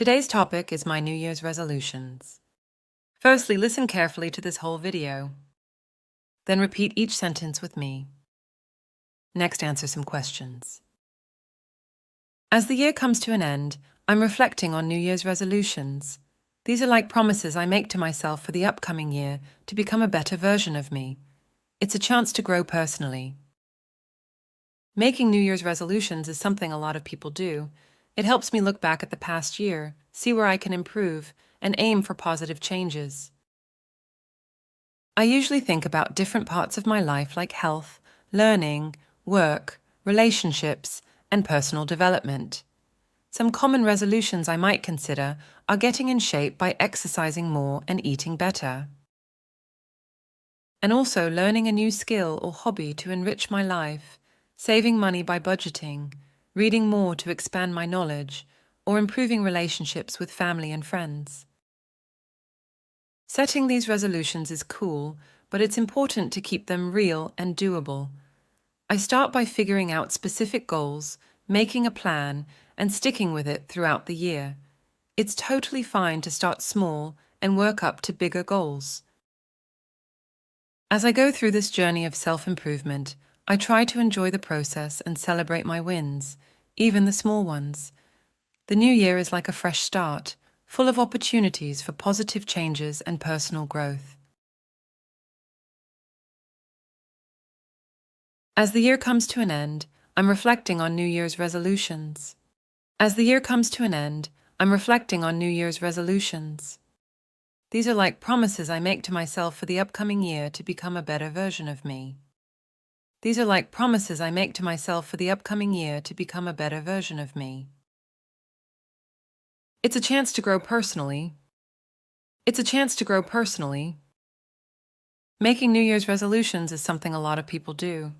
Today's topic is my New Year's resolutions. Firstly, listen carefully to this whole video. Then repeat each sentence with me. Next, answer some questions. As the year comes to an end, I'm reflecting on New Year's resolutions. These are like promises I make to myself for the upcoming year to become a better version of me. It's a chance to grow personally. Making New Year's resolutions is something a lot of people do. It helps me look back at the past year, see where I can improve, and aim for positive changes. I usually think about different parts of my life like health, learning, work, relationships, and personal development. Some common resolutions I might consider are getting in shape by exercising more and eating better. And also learning a new skill or hobby to enrich my life, saving money by budgeting, reading more to expand my knowledge, or improving relationships with family and friends. Setting these resolutions is cool, but it's important to keep them real and doable. I start by figuring out specific goals, making a plan, and sticking with it throughout the year. It's totally fine to start small and work up to bigger goals. As I go through this journey of self-improvement, I try to enjoy the process and celebrate my wins, even the small ones. The new year is like a fresh start, full of opportunities for positive changes and personal growth. As the year comes to an end, I'm reflecting on New Year's resolutions. As the year comes to an end, I'm reflecting on New Year's resolutions. These are like promises I make to myself for the upcoming year to become a better version of me. These are like promises I make to myself for the upcoming year to become a better version of me. It's a chance to grow personally. It's a chance to grow personally. Making New Year's resolutions is something a lot of people do.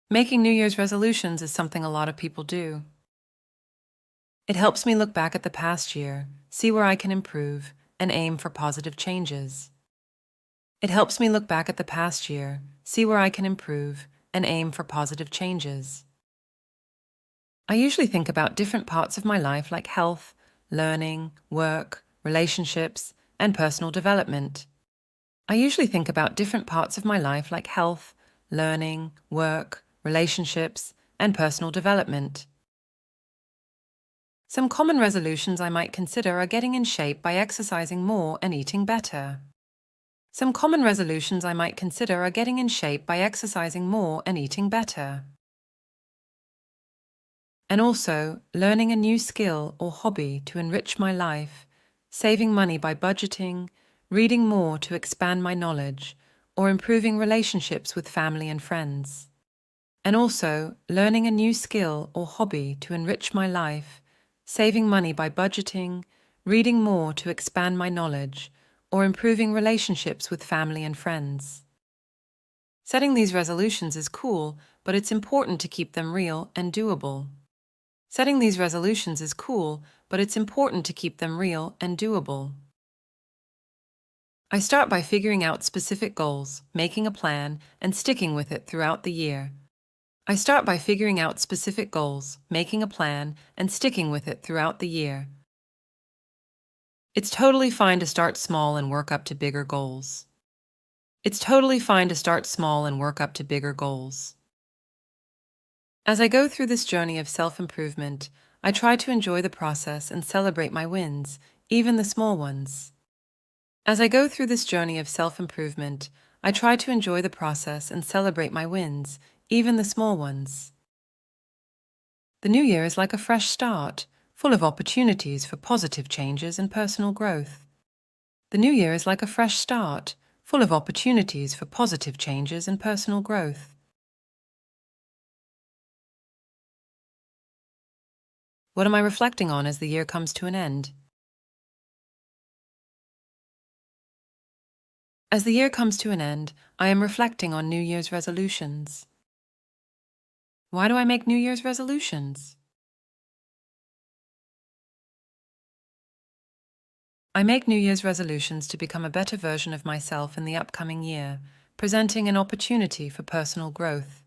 Making New Year's resolutions is something a lot of people do. It helps me look back at the past year, see where I can improve, and aim for positive changes. It helps me look back at the past year, see where I can improve, and aim for positive changes. I usually think about different parts of my life like health, learning, work, relationships, and personal development. I usually think about different parts of my life like health, learning, work, relationships, and personal development. Some common resolutions I might consider are getting in shape by exercising more and eating better. Some common resolutions I might consider are getting in shape by exercising more and eating better. And also, learning a new skill or hobby to enrich my life, saving money by budgeting, reading more to expand my knowledge, or improving relationships with family and friends. And also, learning a new skill or hobby to enrich my life, saving money by budgeting, reading more to expand my knowledge, or improving relationships with family and friends. Setting these resolutions is cool, but it's important to keep them real and doable. Setting these resolutions is cool, but it's important to keep them real and doable. I start by figuring out specific goals, making a plan, and sticking with it throughout the year. I start by figuring out specific goals, making a plan, and sticking with it throughout the year. It's totally fine to start small and work up to bigger goals. It's totally fine to start small and work up to bigger goals. As I go through this journey of self-improvement, I try to enjoy the process and celebrate my wins, even the small ones. As I go through this journey of self-improvement, I try to enjoy the process and celebrate my wins, even the small ones. The new year is like a fresh start, full of opportunities for positive changes and personal growth. The new year is like a fresh start, full of opportunities for positive changes and personal growth. What am I reflecting on as the year comes to an end? As the year comes to an end, I am reflecting on New Year's resolutions. Why do I make New Year's resolutions? I make New Year's resolutions to become a better version of myself in the upcoming year, presenting an opportunity for personal growth.